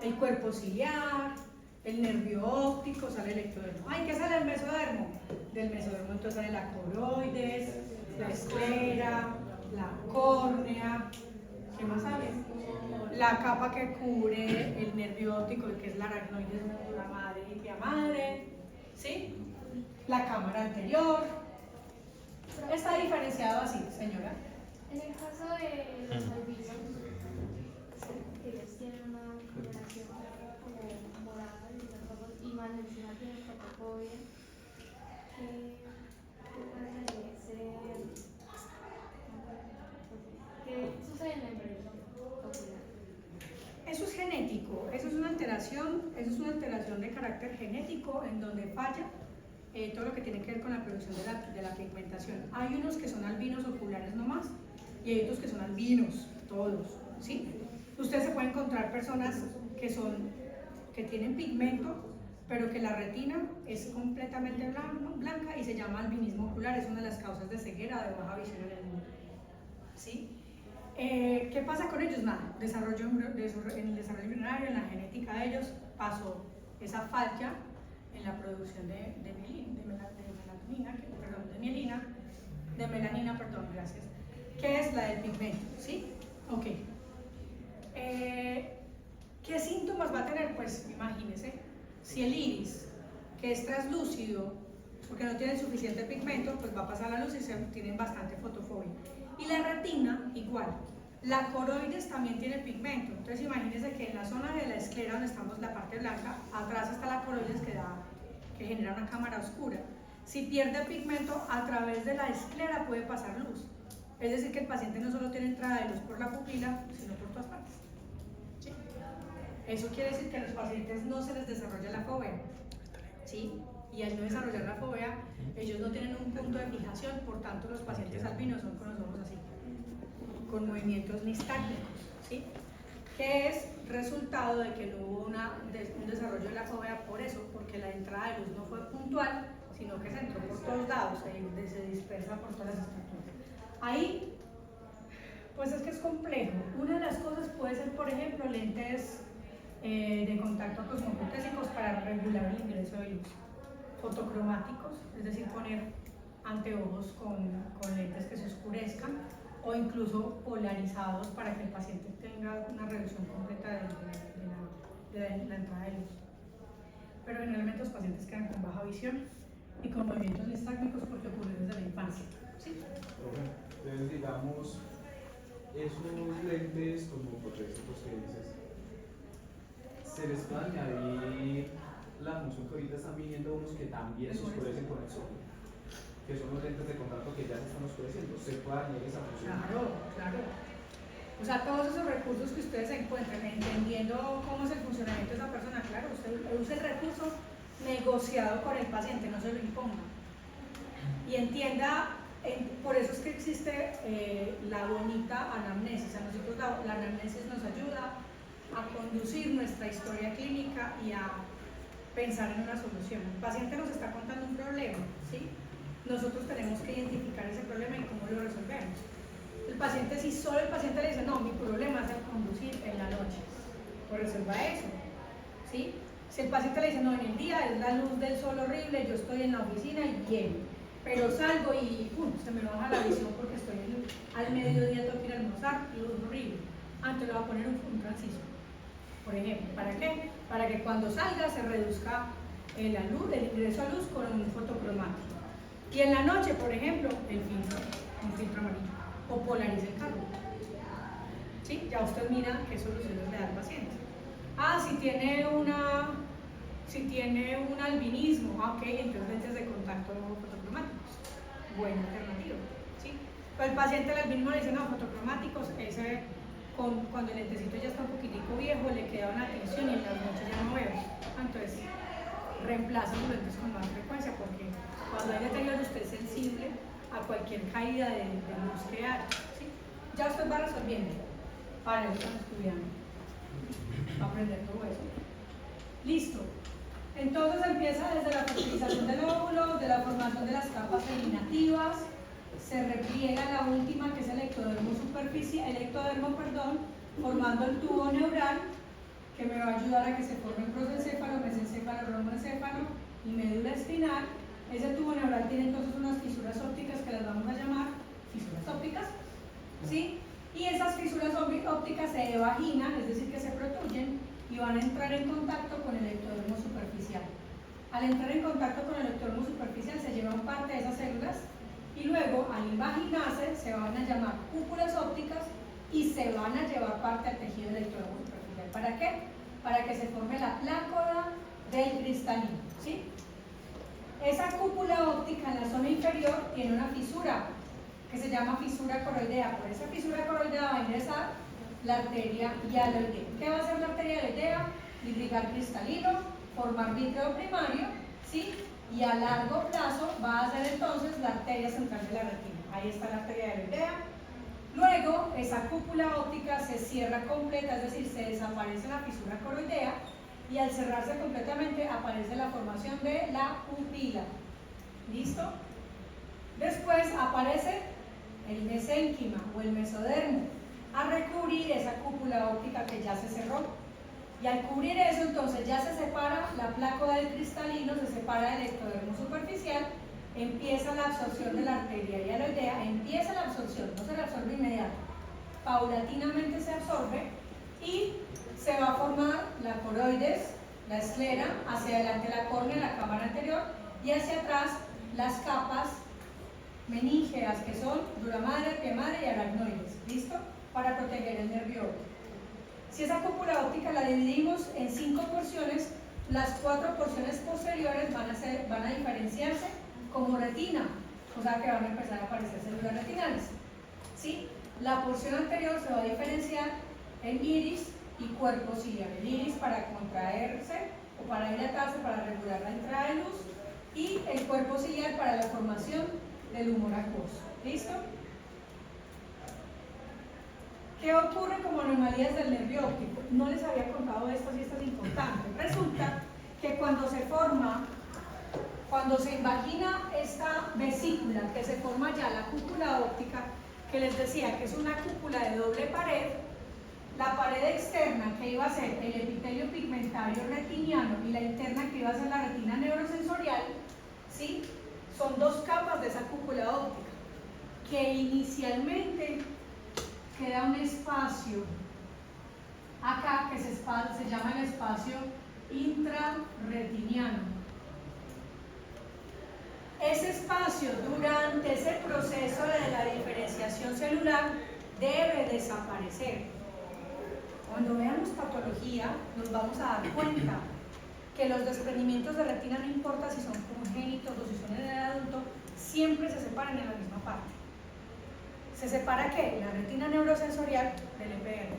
el cuerpo ciliar, el nervio óptico, sale el ectodermo. ¿Qué sale del mesodermo? Del mesodermo entonces sale la coroides, la esclera, la córnea, ¿qué más sale? La capa que cubre el nervio óptico, que es la aracnoides, la madre y tía madre, ¿sí? La cámara anterior. Está diferenciado así, señora. En el caso de los albinos, ellos tienen una coloración como morada y los ojos, y más encima tienen fotofobia, ¿qué sucede en la empresa ocular? Eso es genético, eso es una alteración de carácter genético en donde falla todo lo que tiene que ver con la producción de la pigmentación. Hay unos que son albinos oculares nomás y hay otros que son albinos, todos, ¿sí? Ustedes se pueden encontrar personas que tienen pigmento, pero que la retina es completamente blanca y se llama albinismo ocular, es una de las causas de ceguera, de baja visión en el mundo, ¿sí? ¿Qué pasa con ellos? Nada, en el desarrollo embrionario, en la genética de ellos, pasó esa falla en la producción de melanina, gracias, que es la del pigmento, ¿sí? Ok. ¿Qué síntomas va a tener? Pues imagínense, si el iris, que es translúcido, porque no tiene suficiente pigmento, pues va a pasar la luz y tienen bastante fotofobia. Y la retina, igual. La coroides también tiene pigmento, entonces imagínense que en la zona de la esclera, donde estamos la parte blanca, atrás está la coroides que genera una cámara oscura. Si pierde pigmento, a través de la esclera puede pasar luz. Es decir, que el paciente no solo tiene entrada de luz por la pupila, sino por todas partes. ¿Sí? Eso quiere decir que a los pacientes no se les desarrolla la fobia, ¿sí? Y al no desarrollar la fobia, ellos no tienen un punto de fijación, por tanto los pacientes albinos son con los ojos así, con movimientos nistálgicos, ¿sí? Que es resultado de que no hubo un desarrollo de la fobia por eso, porque la entrada de luz no fue puntual, sino que se entró por todos lados, se dispersa por todas las estructuras. Ahí, pues es que es complejo. Una de las cosas puede ser, por ejemplo, lentes de contacto cosmopotésicos para regular el ingreso de luz. fotocromáticos, es decir, poner anteojos con lentes que se oscurezcan, o incluso polarizados para que el paciente tenga una reducción completa de la entrada de luz. Pero generalmente los pacientes quedan con baja visión y con movimientos nistálgicos porque ocurre desde la infancia. ¿Sí? Entonces, digamos, esos lentes como protésicos que dices, se les puede añadir la función que ahorita están viniendo unos que también se oscurecen con el sol, que son los lentes de contacto que ya se están oscureciendo. ¿Se puede añadir esa función? Claro, claro. O sea, todos esos recursos que ustedes encuentren, entendiendo cómo es el funcionamiento de esa persona, claro, usted use el recurso negociado con el paciente, no se lo imponga. Y entienda, por eso es que existe la bonita anamnesis. A nosotros la anamnesis nos ayuda a conducir nuestra historia clínica y a pensar en una solución. El paciente nos está contando un problema, ¿sí? Nosotros tenemos que identificar ese problema y cómo lo resolvemos. El paciente, si solo el paciente le dice, no, mi problema es el conducir en la noche, pues resuelva eso, ¿sí? Si el paciente le dice, no, en el día es la luz del sol horrible, yo estoy en la oficina y bien, pero salgo y se me baja la visión porque estoy al mediodía, tengo que ir a almorzar, luz horrible. Antes le voy a poner un transistor, por ejemplo. ¿Para qué? Para que cuando salga se reduzca la luz, el ingreso a luz con un fotocromático. Y en la noche, por ejemplo, un filtro amarillo, o polarice el carro. ¿Sí? Ya usted mira qué soluciones le da al paciente. Ah, si tiene un albinismo, ok, entonces lentes de contacto fotocromáticos. Buena alternativa, ¿sí? Pero el paciente del albinismo le dice, no, fotocromáticos, cuando el lentecito ya está un poquitico viejo, le queda una tensión y en las noches ya no veo. Entonces, reemplaza los lentes con más frecuencia, porque cuando hay deterioro usted es sensible a cualquier caída de luz que haya, ¿sí? Ya usted va resolviendo. Para eso están estudiando. Va a aprender todo eso. Listo. Entonces empieza desde la fertilización del óvulo, de la formación de las capas germinativas, se repliega la última que es el ectodermo formando el tubo neural que me va a ayudar a que se forme el prosencéfalo, mesencéfalo, romboencéfalo y médula espinal. Ese tubo neural tiene entonces unas fisuras ópticas que las vamos a llamar fisuras ópticas, ¿sí? Y esas fisuras ópticas se evaginan, es decir, que se protuyen y van a entrar en contacto con el ectodermo superficial. Al entrar en contacto con el ectodermo superficial se llevan parte de esas células y luego al invaginarse se van a llamar cúpulas ópticas y se van a llevar parte al tejido del ectodermo superficial. ¿Para qué? Para que se forme la plácoda del cristalino, ¿sí? Esa cúpula óptica en la zona inferior tiene una fisura que se llama fisura coroidea. Por esa fisura coroidea va a ingresar la arteria hialoidea. ¿Qué va a hacer la arteria hialoidea? Irrigar cristalino, formar vítreo primario, ¿sí? Y a largo plazo va a ser entonces la arteria central de la retina. Ahí está la arteria hialoidea. Luego, esa cúpula óptica se cierra completa, es decir, se desaparece la fisura coroidea y al cerrarse completamente aparece la formación de la pupila. ¿Listo? Después aparece el mesénquima o el mesodermo a recubrir esa cúpula óptica que ya se cerró. Y al cubrir eso, entonces ya se separa la plácoda del cristalino, se separa el ectodermo superficial, empieza la absorción de la arteria hialoidea, empieza la absorción, no se la absorbe inmediato, paulatinamente se absorbe y se va a formar la coroides, la esclera, hacia adelante la córnea, la cámara anterior, y hacia atrás las capas meníngeas, que son dura madre, pie madre y aracnoides, ¿listo? Para proteger el nervio óptico. Si esa cúpula óptica la dividimos en 5 porciones, las 4 porciones posteriores van a diferenciarse como retina, o sea que van a empezar a aparecer células retinales, ¿sí? La porción anterior se va a diferenciar en iris y cuerpo ciliar. El iris para contraerse o para dilatarse, para regular la entrada de luz, y el cuerpo ciliar para la formación del humor acuoso. ¿Listo? ¿Qué ocurre como anomalías del nervio óptico? No les había contado esto, y esto es importante. Resulta que cuando se invagina esta vesícula, que se forma ya la cúpula óptica, que les decía que es una cúpula de doble pared, la pared externa que iba a ser el epitelio pigmentario retiniano y la interna que iba a ser la retina neurosensorial, que inicialmente queda un espacio acá que se llama el espacio intrarretiniano. Ese espacio durante ese proceso de la diferenciación celular debe desaparecer. Cuando veamos patología nos vamos a dar cuenta que los desprendimientos de retina, no importa si son congénitos o si son en el adulto, siempre se separan en la misma parte. ¿Se separa qué? La retina neurosensorial del EPR.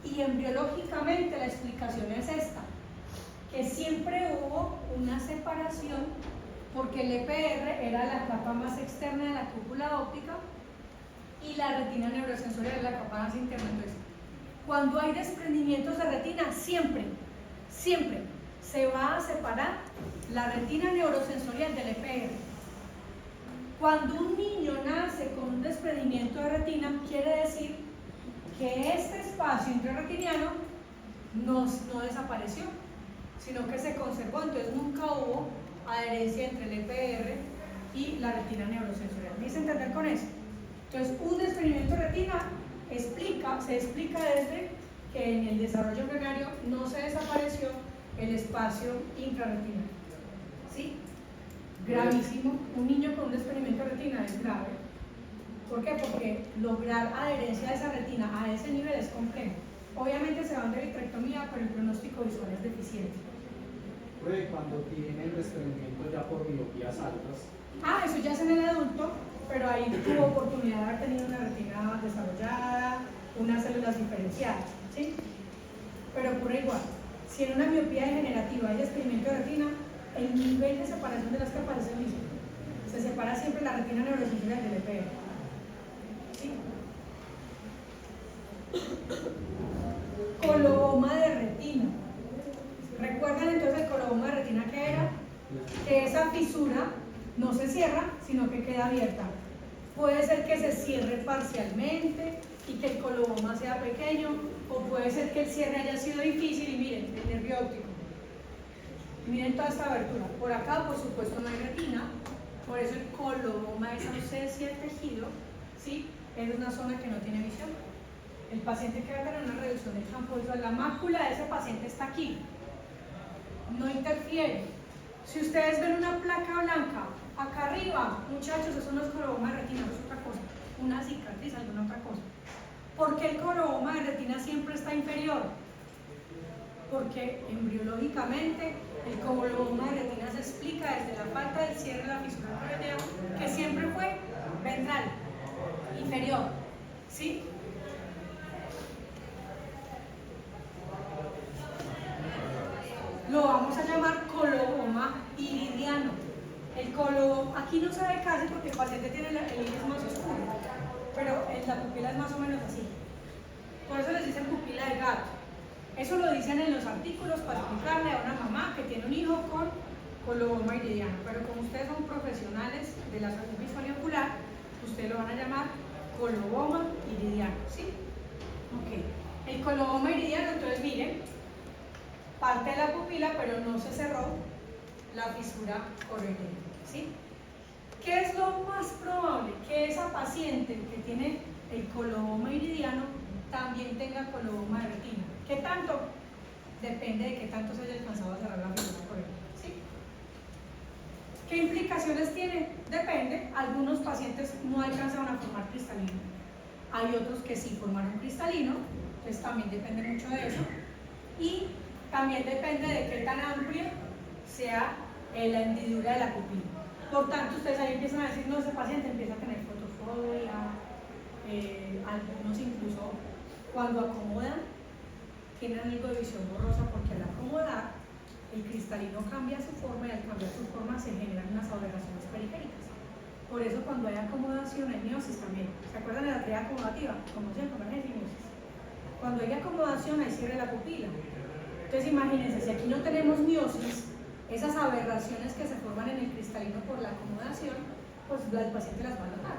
Y embriológicamente la explicación es esta, que siempre hubo una separación porque el EPR era la capa más externa de la cúpula óptica y la retina neurosensorial era la capa más interna. Entonces, cuando hay desprendimientos de retina, siempre se va a separar la retina neurosensorial del EPR. Cuando un niño nace con un desprendimiento de retina, quiere decir que este espacio intrarretiniano no desapareció, sino que se conservó. Entonces nunca hubo adherencia entre el EPR y la retina neurosensorial. ¿Me hice entender con eso? Entonces un desprendimiento de retina se explica desde que en el desarrollo embrionario no se desapareció el espacio intrarretinal. ¿Sí? Gravísimo. Un niño con un desprendimiento de retina es grave. ¿Por qué? Porque lograr adherencia de esa retina a ese nivel es complejo. Obviamente se van de vitrectomía, pero el pronóstico visual es deficiente. Cuando tienen desprendimiento ya por miopías altas. Eso ya es en el adulto, pero ahí tuvo oportunidad de haber tenido una retina desarrollada, unas células diferenciadas, ¿sí? Pero ocurre igual. Si en una miopía degenerativa hay desprendimiento de retina, el nivel de separación de las capas es el mismo. Se separa siempre la retina neurosensorial del EPR. ¿Sí? Coloboma de retina. ¿Recuerdan entonces el coloboma de retina que era? Que esa fisura no se cierra, sino que queda abierta. Puede ser que se cierre parcialmente y que el coloboma sea pequeño, o puede ser que el cierre haya sido difícil y miren, el nervio óptico. Miren toda esta abertura. Por acá, por supuesto, no hay retina, por eso el coloboma es ausencia de tejido, ¿sí? Es una zona que no tiene visión. El paciente que va a tener una reducción del campo visual, la mácula de ese paciente está aquí, no interfiere. Si ustedes ven una placa blanca acá arriba, muchachos, eso no es coloboma de retina, eso es otra cosa, una cicatriz, alguna otra cosa. ¿Por qué el coloboma de retina siempre está inferior? Porque embriológicamente el coloboma de retina se explica desde la falta del cierre de la fisura corneal, que siempre fue ventral, inferior, ¿sí? Lo vamos a llamar coloboma iridiano. El coloboma, aquí no se ve casi porque el paciente tiene el iris más oscuro, pero la pupila es más o menos así. Por eso les dicen pupila de gato. Eso lo dicen en los artículos para explicarle a una mamá que tiene un hijo con coloboma iridiano. Pero como ustedes son profesionales de la salud visual y ocular, ustedes lo van a llamar coloboma iridiano, ¿sí? Ok. El coloboma iridiano, entonces miren, parte de la pupila, pero no se cerró la fisura corneal, ¿sí? ¿Qué es lo más probable? Que esa paciente que tiene el coloboma iridiano también tenga coloboma de retina. ¿Qué tanto? Depende de qué tanto se haya alcanzado a cerrar la fisura corneal, ¿sí? ¿Qué implicaciones tiene? Depende. Algunos pacientes no alcanzan a formar cristalino. Hay otros que sí formaron cristalino, entonces también depende mucho de eso. Y también depende de qué tan amplia sea la hendidura de la pupila. Por tanto, ustedes ahí empiezan a decir, no, ese paciente empieza a tener fotofobia, algunos incluso cuando acomodan tienen algo de visión borrosa porque al acomodar el cristalino cambia su forma y al cambiar su forma se generan unas aberraciones periféricas. Por eso cuando hay acomodación hay miosis también. ¿Se acuerdan de la tríada acomodativa? Conmoción, convergencia y miosis. Cuando hay acomodación hay cierre de la pupila. Entonces imagínense, si aquí no tenemos miosis, esas aberraciones que se forman en el cristalino por la acomodación, pues el paciente las va a notar,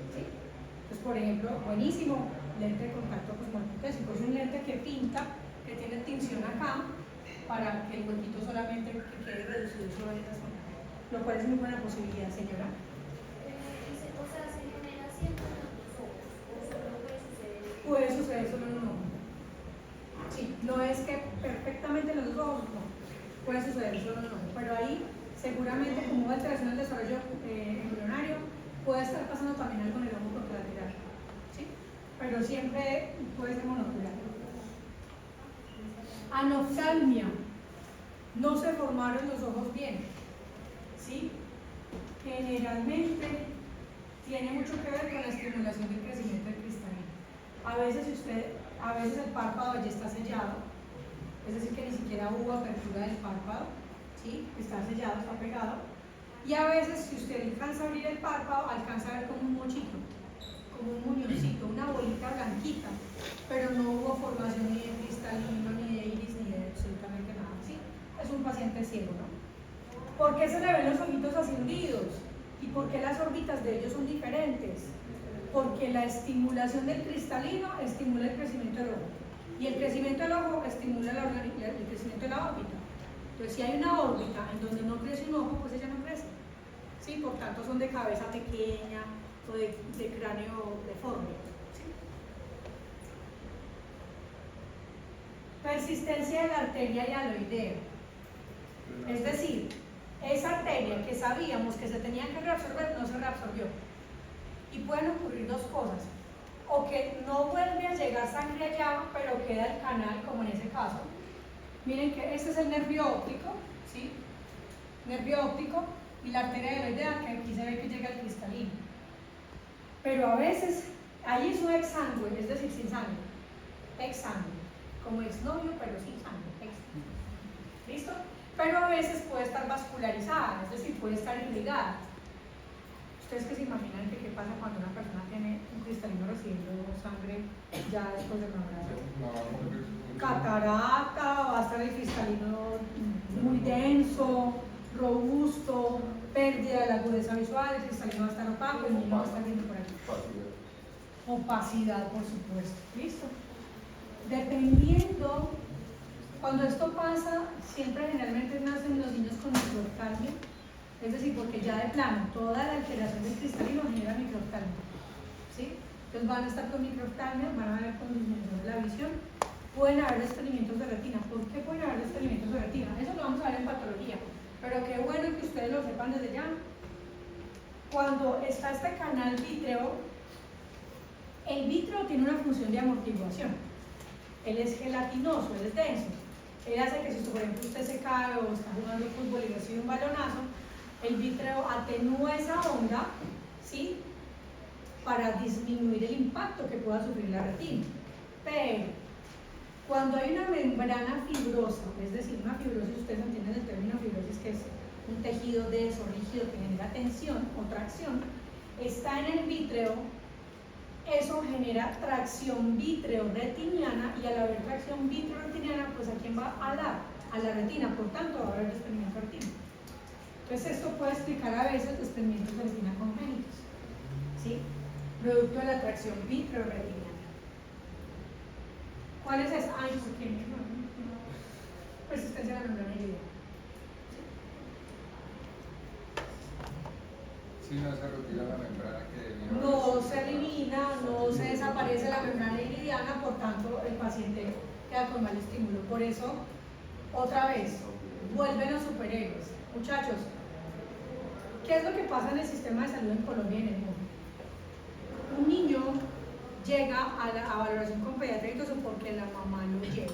¿sí? Entonces, por ejemplo, buenísimo, lente de contacto cosmotésico, es un lente que pinta, que tiene tinción acá, para que el huequito solamente quede reducido sobre esa zona, lo cual es muy buena posibilidad, señora. O sea, se genera suceder solo en un ojo. Sí, no es que perfectamente en los dos ojos, no. Puede suceder solo en un ojo. Pero ahí, seguramente, como hubo alteración del desarrollo embrionario, puede estar pasando también algo en el ojo contralateral. ¿Sí? Pero siempre puede ser monocular. Anoftalmia. No se formaron los ojos bien. ¿Sí? Generalmente tiene mucho que ver con la estimulación del crecimiento del cristalino. A veces el párpado ya está sellado, es decir, que ni siquiera hubo apertura del párpado, ¿sí? Está sellado, está pegado. Y a veces, si usted alcanza a abrir el párpado, alcanza a ver como un mochito, como un muñoncito, una bolita blanquita, pero no hubo formación ni de cristalino, ni de iris, ni de absolutamente nada, ¿sí? Es un paciente ciego, ¿no? ¿Por qué se le ven los ojitos así hundidos? ¿Y por qué las órbitas de ellos son diferentes? Porque la estimulación del cristalino estimula el crecimiento del ojo. Y el crecimiento del ojo estimula el crecimiento de la órbita. Entonces, si hay una órbita en donde no crece un ojo, pues ella no crece. ¿Sí? Por tanto, son de cabeza pequeña o de cráneo deforme. ¿Sí? Persistencia de la arteria hialoidea. Es decir, esa arteria que sabíamos que se tenía que reabsorber no se reabsorbió. Y pueden ocurrir dos cosas. O que no vuelve a llegar sangre allá, pero queda el canal, como en ese caso. Miren que este es el nervio óptico, ¿sí? Nervio óptico y la arteria hialoidea, que aquí se ve que llega el cristalino. Pero a veces, ahí es un exsangue, es decir, sin sangre. Exsangue, como exnovio, pero sin sangre. Exsangue. ¿Listo? Pero a veces puede estar vascularizada, es decir, puede estar irrigada. ¿Ustedes qué se imaginan qué pasa cuando una persona tiene un cristalino recibiendo sangre ya después de una operación? Catarata, va a estar el cristalino muy denso, robusto, pérdida de la agudeza visual, el cristalino va a estar opaco, el niño va a estar viendo por aquí. Opacidad, por supuesto. ¿Listo? Dependiendo, cuando esto pasa, siempre generalmente nacen los niños con microoftalmia, es decir, porque ya de plano toda la alteración del cristalino genera microoftalmia. ¿Sí? Entonces van a estar con microoftalmia, van a ver con disminución de la visión, pueden haber desprendimientos de retina. ¿Por qué pueden haber desprendimientos de retina? Eso lo vamos a ver en patología, pero qué bueno que ustedes lo sepan desde ya. Cuando está este canal vítreo, el vítreo tiene una función de amortiguación. Él es gelatinoso, él es denso. Él hace que si por ejemplo usted se cae o está jugando fútbol y recibe un balonazo, el vítreo atenúa esa onda, ¿sí? Para disminuir el impacto que pueda sufrir la retina. Pero cuando hay una membrana fibrosa, es decir, una fibrosis, ustedes entienden el término fibrosis, que es un tejido denso, rígido, que genera tensión o tracción, está en el vítreo, eso genera tracción vítreo-retiniana, y al haber tracción vítreo-retiniana, pues ¿a quién va a dar? A la retina, por tanto va a haber desprendimiento de retina. Entonces esto puede explicar a veces desprendimientos de retina congénitos, ¿sí? Producto de la tracción vítreo-retiniana. ¿Cuál es esa? Ay, ¿por qué? Persistencia de la membrana iridiana. Sí, no se retira la membrana que No se elimina, no se desaparece la membrana iridiana, por tanto el paciente queda con mal estímulo. Por eso, otra vez, vuelven los superhéroes. Muchachos, ¿qué es lo que pasa en el sistema de salud en Colombia y en el mundo? Un niño llega a valoración con pediátricos porque la mamá lo lleva.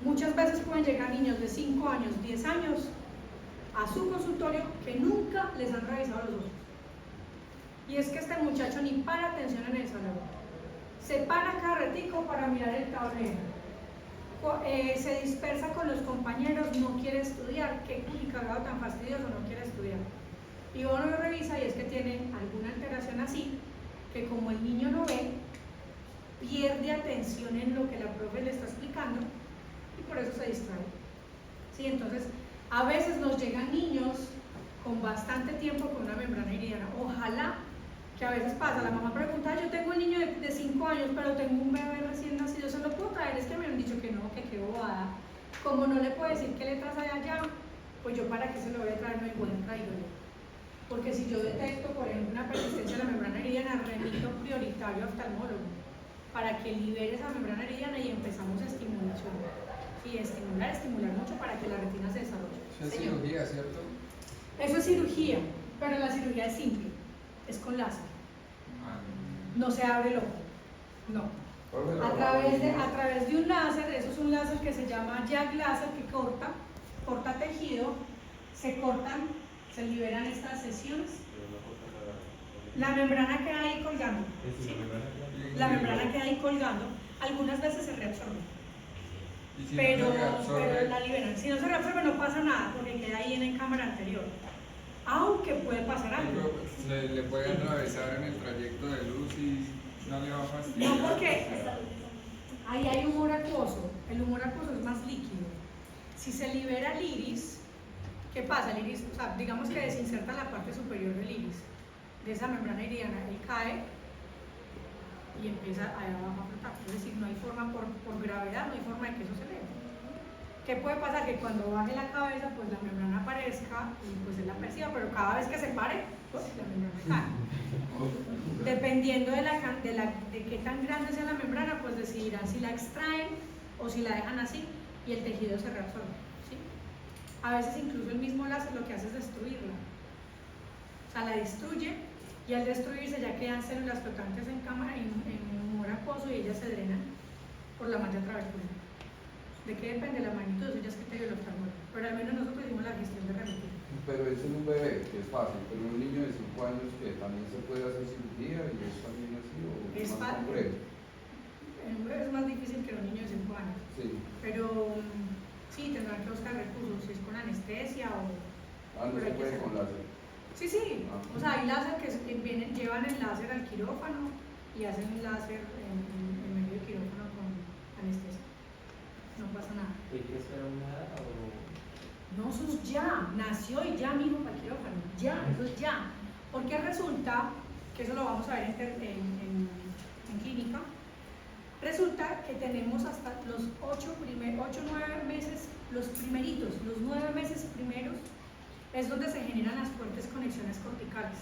Muchas veces pueden llegar niños de 5 años, 10 años a su consultorio que nunca les han revisado los ojos. Y es que este muchacho ni para atención en el salón. Se para cada ratico para mirar el tablero. Se dispersa con los compañeros, no quiere estudiar. Qué cagado tan fastidioso, no quiere estudiar. Y uno lo revisa y es que tiene alguna alteración así, que como el niño no ve, pierde atención en lo que la profe le está explicando y por eso se distrae. ¿Sí? Entonces, a veces nos llegan niños con bastante tiempo con una membrana iridiana. Ojalá, que a veces pasa, la mamá pregunta, yo tengo un niño de 5 años, pero tengo un bebé recién nacido, ¿se lo puedo traer? Es que me han dicho que no, que qué bobada. Como no le puedo decir qué letras hay allá, pues yo para qué se lo voy a traer, no encuentro yo. Porque si yo detecto, por ejemplo, una persistencia de la membrana iridiana, remito prioritario a oftalmólogo. para que libere esa membrana iridiana y empezamos a estimulación. Sí, estimular mucho para que la retina se desarrolle. Eso es Señor. cirugía, ¿cierto? Eso es cirugía, pero la cirugía es simple, es con láser. No se abre el ojo, no. Profe, A través de un láser, eso es un láser que se llama Jack Láser, que corta tejido, se liberan estas sesiones. La membrana queda ahí colgando. ¿Sí? La membrana queda ahí colgando. Algunas veces se reabsorbe. Y si Pero, no se reabsorbe, pero la liberan. Si no se reabsorbe no pasa nada porque queda ahí en la cámara anterior. Aunque puede pasar algo. le puede atravesar en el trayecto de luz y no le va a fastidiar. No, porque ahí hay humor acuoso. El humor acuoso es más líquido. Si se libera el iris, ¿qué pasa? El iris, o sea, digamos que desinserta la parte superior del iris, de esa membrana iridiana, él cae y empieza ahí abajo a flotar. Es decir, no hay forma, por gravedad, no hay forma de que eso se eleve. ¿Qué puede pasar? Que cuando baje la cabeza, pues la membrana aparezca y pues él la perciba, pero cada vez que se pare, pues la membrana cae. Dependiendo de qué tan grande sea la membrana, pues decidirán si la extraen o si la dejan así y el tejido se reabsorbe. ¿Sí? A veces incluso el mismo láser lo que hace es destruirla. O sea, la destruye y al destruirse ya quedan células flotantes en cámara, en humor acuoso, y ellas se drenan por la malla trabecular. ¿De qué depende la magnitud? Eso ya es criterio del oftalmólogo. Pero al menos nosotros hicimos la gestión de retina. Pero eso es un bebé, que es fácil, pero un niño de 5 años que también se puede hacer cirugía y es también así o Es más fácil. complejo. En un bebé es más difícil que en un niño de 5 años. Sí. Pero sí, tendrán que buscar recursos, si es con anestesia o... No pero se hay que puede hacer- con láser. Sí, sí. Ah. O sea, hay láser que llevan el láser al quirófano y hacen un láser en medio del quirófano con anestesia. No pasa nada. ¿Hay que esperar una edad o...? No, eso es ya, nació y ya mismo para el quirófano, ya, eso es ya. Porque resulta, que eso lo vamos a ver en clínica, resulta que tenemos hasta los 8-9 meses, los primeritos, los 9 meses primeros, es donde se generan las fuertes conexiones corticales.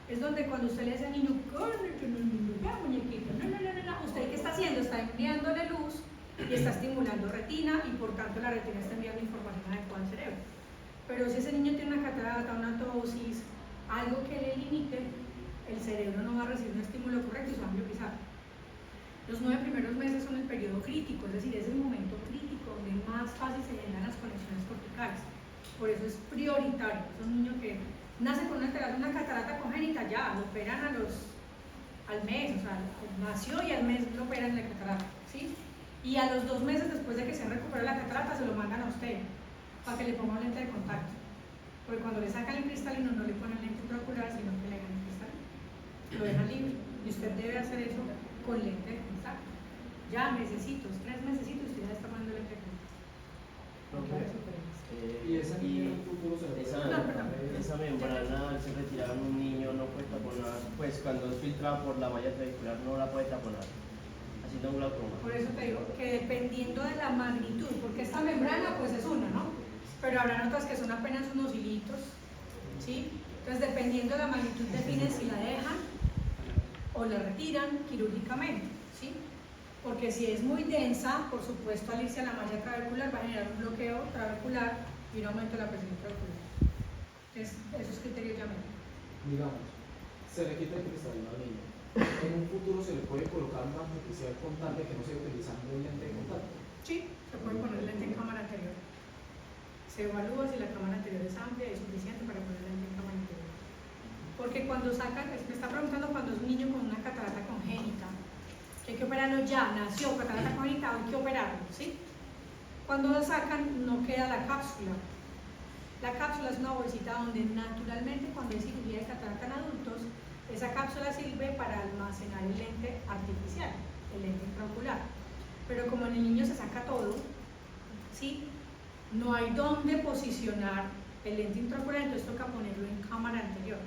Es donde cuando usted le dice al niño, corre, que no, muñequito, no, ¿usted qué está haciendo? Está enviándole luz y está estimulando retina y por tanto la retina está enviando información adecuada al cerebro. Pero si ese niño tiene una catarata, una ptosis, algo que le limite, el cerebro no va a recibir un estímulo correcto y se va a ambliopizar. Los 9 primeros meses son el periodo crítico, es decir, es el momento crítico donde más fácil se generan las conexiones corticales. Por eso es prioritario. Es un niño que nace con una catarata congénita, ya lo operan al mes, o sea, nació y al mes lo operan la catarata, ¿sí? Y a los 2 meses después de que se recupera la catarata se lo mandan a usted para que le ponga un lente de contacto, porque cuando le sacan el cristalino no le ponen lente intraocular sino que le dejan el cristalino, lo dejan libre y usted debe hacer eso con lente de contacto. Ya mesecitos, 3 mesecitos usted ya está poniendo lente de contacto. Y esa niña en un futuro se le No, perdón. Esa membrana al ser retirada en un niño no puede taponar, pues cuando es filtrada por la malla trabecular no la puede taponar, haciendo un glaucoma. Por eso te digo que dependiendo de la magnitud, porque esta membrana pues es una, ¿no? Pero habrán otras que son apenas unos hilitos, ¿sí? Entonces dependiendo de la magnitud definen si la dejan o la retiran quirúrgicamente, ¿sí? Porque si es muy densa, por supuesto al irse a la malla trabecular va a generar un bloqueo trabecular y un aumento de la presión trabecular. Entonces esos criterios ya me... digamos, se le quita el cristalino al niño. En un futuro se le puede colocar un artificial con tal de que no se utilizando el lente de contacto. Sí, se puede poner lente en cámara anterior. Se evalúa si la cámara anterior es amplia y es suficiente para poner lente en cámara anterior. Porque cuando sacan, me está preguntando cuando es un niño con una catarata congénita, que hay que operarlo ya, nació catarata congénita, hay que operarlo, ¿sí? Cuando lo sacan no queda la cápsula. La cápsula es una bolsita donde naturalmente cuando hay cirugía de catarata en adultos, esa cápsula sirve para almacenar el lente artificial, el lente intraocular. Pero como en el niño se saca todo, ¿sí? No hay dónde posicionar el lente intraocular, entonces toca ponerlo en cámara anterior.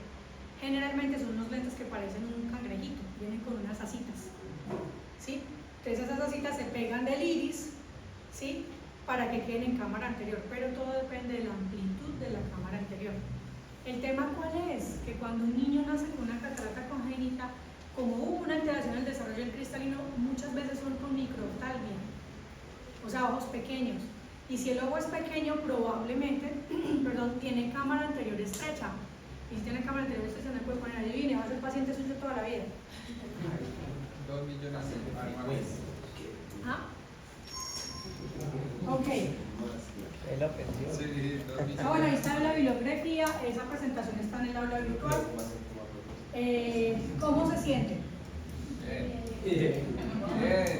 Generalmente son unos lentes que parecen un cangrejito, vienen con unas asitas, ¿sí? Entonces esas asitas se pegan del iris, ¿sí? Para que queden en cámara anterior, pero todo depende de la amplitud de la cámara anterior. ¿El tema cuál es? Que cuando un niño nace con una catarata congénita, como hubo una alteración en el desarrollo del cristalino, muchas veces son con microftalmia, o sea, ojos pequeños. Y si el ojo es pequeño, probablemente, perdón, tiene cámara anterior estrecha. Y si tiene cámara anterior estrecha, no puede poner adivine, va a ser paciente suyo toda la vida. 2 millones anuales. ¿Ah? Ok. Sí, 2 millones. Bueno, ahí está la bibliografía, esa presentación está en el aula virtual. ¿Cómo se siente? Bien. Bien.